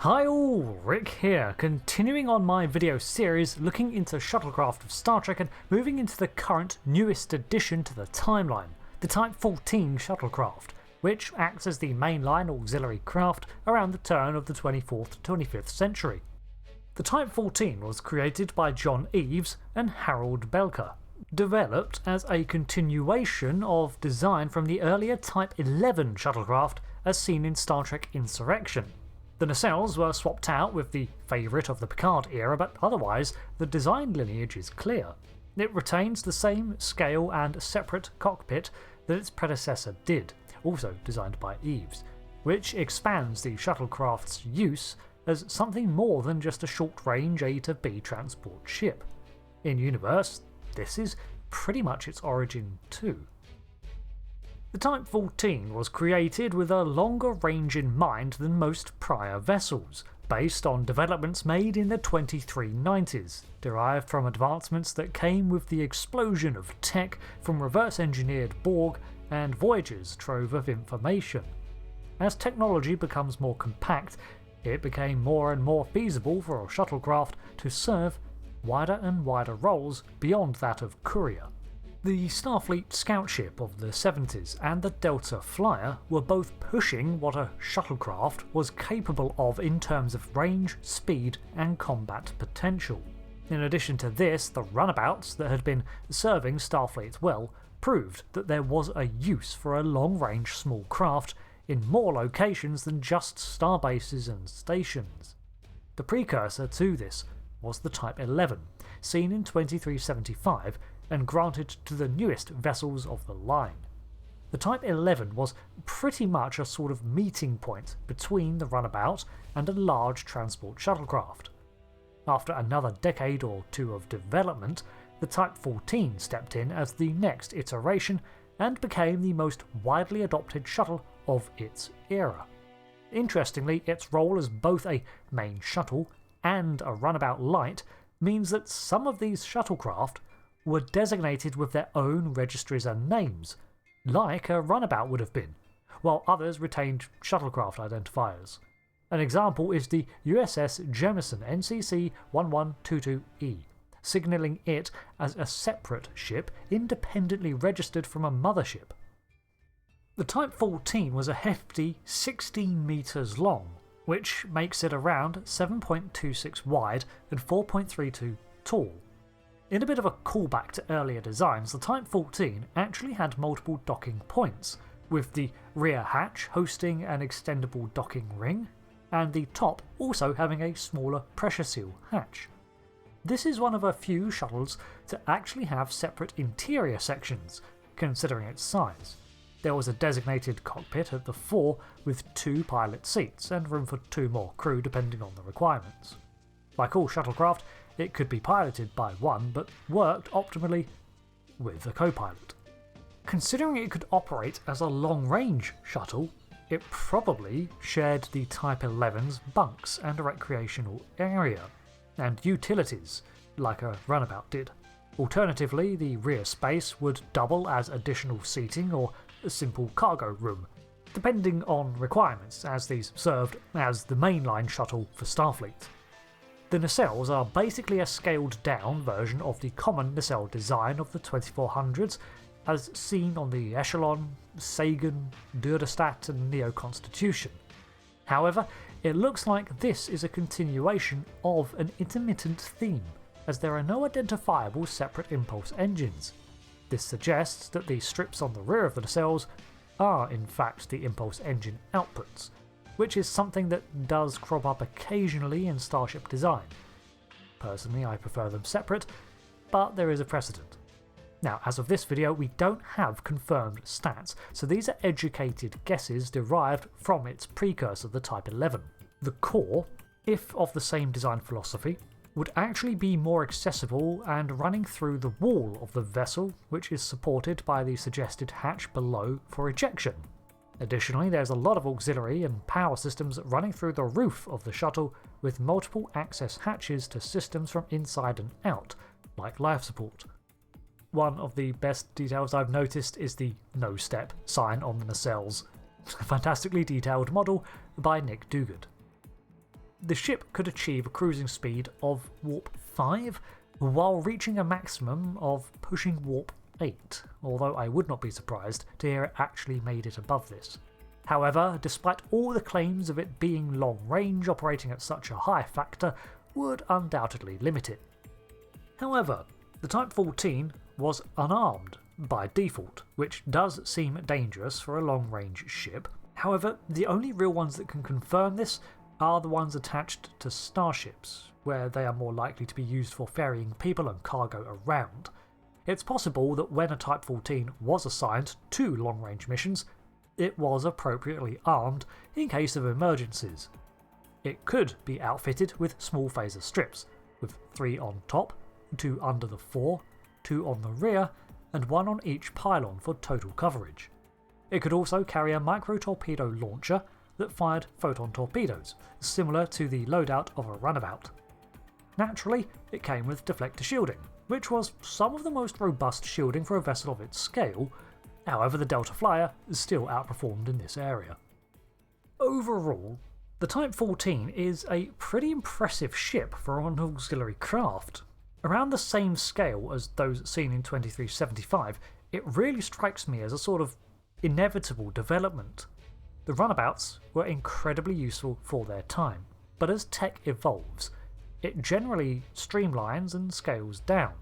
Hi all, Rick here, continuing on my video series looking into shuttlecraft of Star Trek and moving into the current newest addition to the timeline, the Type 14 shuttlecraft, which acts as the mainline auxiliary craft around the turn of the 24th to 25th century. The Type 14 was created by John Eves and Harold Belker, developed as a continuation of design from the earlier Type 11 shuttlecraft as seen in Star Trek Insurrection. The nacelles were swapped out with the favourite of the Picard era, but otherwise the design lineage is clear. It retains the same scale and separate cockpit that its predecessor did, also designed by Eves, which expands the shuttlecraft's use as something more than just a short-range A to B transport ship. In universe, this is pretty much its origin too. The Type 14 was created with a longer range in mind than most prior vessels, based on developments made in the 2390s, derived from advancements that came with the explosion of tech from reverse-engineered Borg and Voyager's trove of information. As technology becomes more compact, it became more and more feasible for a shuttlecraft to serve wider and wider roles beyond that of courier. The Starfleet scout ship of the 70s and the Delta Flyer were both pushing what a shuttlecraft was capable of in terms of range, speed and combat potential. In addition to this, the runabouts that had been serving Starfleet well proved that there was a use for a long-range small craft in more locations than just starbases and stations. The precursor to this was the Type 11, seen in 2375 and granted to the newest vessels of the line. The Type 11 was pretty much a sort of meeting point between the runabout and a large transport shuttlecraft. After another decade or two of development, the Type 14 stepped in as the next iteration and became the most widely adopted shuttle of its era. Interestingly, its role as both a main shuttle and a runabout light means that some of these shuttlecraft were designated with their own registries and names, like a runabout would have been, while others retained shuttlecraft identifiers. An example is the USS Jemison NCC-1122E, signalling it as a separate ship independently registered from a mothership. The Type 14 was a hefty 16 metres long, which makes it around 7.26 wide and 4.32 tall. In a bit of a callback to earlier designs, the Type 14 actually had multiple docking points, with the rear hatch hosting an extendable docking ring, and the top also having a smaller pressure seal hatch. This is one of a few shuttles to actually have separate interior sections, considering its size. There was a designated cockpit at the fore with 2 pilot seats and room for 2 more crew depending on the requirements. Like all shuttlecraft, it could be piloted by one, but worked optimally with a co-pilot. Considering it could operate as a long-range shuttle, it probably shared the Type 11's bunks and a recreational area, and utilities, like a runabout did. Alternatively, the rear space would double as additional seating or a simple cargo room, depending on requirements, as these served as the mainline shuttle for Starfleet. The nacelles are basically a scaled-down version of the common nacelle design of the 2400s, as seen on the Echelon, Sagan, Duodestat and Neo-Constitution. However, it looks like this is a continuation of an intermittent theme, as there are no identifiable separate impulse engines. This suggests that the strips on the rear of the nacelles are in fact the impulse engine outputs, which is something that does crop up occasionally in Starship design. Personally, I prefer them separate, but there is a precedent. Now, as of this video, we don't have confirmed stats, so these are educated guesses derived from its precursor, the Type 11. The core, if of the same design philosophy, would actually be more accessible and running through the wall of the vessel, which is supported by the suggested hatch below for ejection. Additionally, there's a lot of auxiliary and power systems running through the roof of the shuttle, with multiple access hatches to systems from inside and out, like life support. One of the best details I've noticed is the no step sign on the nacelles. A fantastically detailed model by Nick Duguid. the ship could achieve a cruising speed of warp 5 while reaching a maximum of pushing warp 8, although I would not be surprised to hear it actually made it above this. However, despite all the claims of it being long range, operating at such a high factor would undoubtedly limit it. However, the Type 14 was unarmed by default, which does seem dangerous for a long range ship. However, the only real ones that can confirm this are the ones attached to starships, where they are more likely to be used for ferrying people and cargo around. It's possible that when a Type 14 was assigned to long range missions, it was appropriately armed in case of emergencies. It could be outfitted with small phaser strips, with 3 on top, 2 under the fore, 2 on the rear, and 1 on each pylon for total coverage. It could also carry a micro-torpedo launcher that fired photon torpedoes, similar to the loadout of a Runabout. Naturally, it came with deflector shielding, which was some of the most robust shielding for a vessel of its scale. However, the Delta Flyer still outperformed in this area. Overall, the Type 14 is a pretty impressive ship for an auxiliary craft. Around the same scale as those seen in 2375, it really strikes me as a sort of inevitable development. The Runabouts were incredibly useful for their time, but as tech evolves, it generally streamlines and scales down.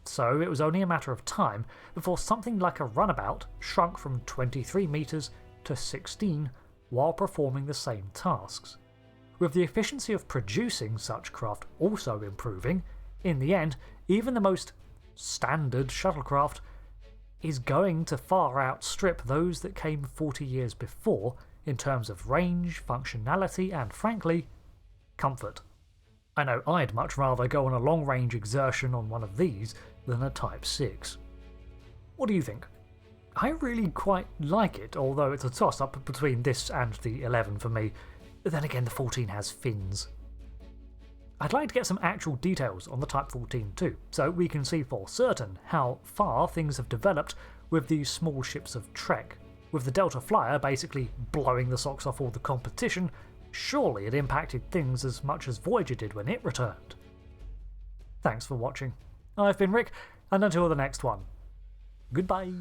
So it was only a matter of time before something like a Runabout shrunk from 23 metres to 16 while performing the same tasks. With the efficiency of producing such craft also improving, in the end, even the most standard shuttlecraft is going to far outstrip those that came 40 years before in terms of range, functionality, and frankly, comfort. I know I'd much rather go on a long-range exertion on one of these than a Type 6. What do you think? I really quite like it, although it's a toss-up between this and the 11 for me. Then again, the 14 has fins. I'd like to get some actual details on the Type 14 too, so we can see for certain how far things have developed with these small ships of Trek. With the Delta Flyer basically blowing the socks off all the competition, surely it impacted things as much as Voyager did when it returned. Thanks for watching. I've been Rick, and until the next one, goodbye.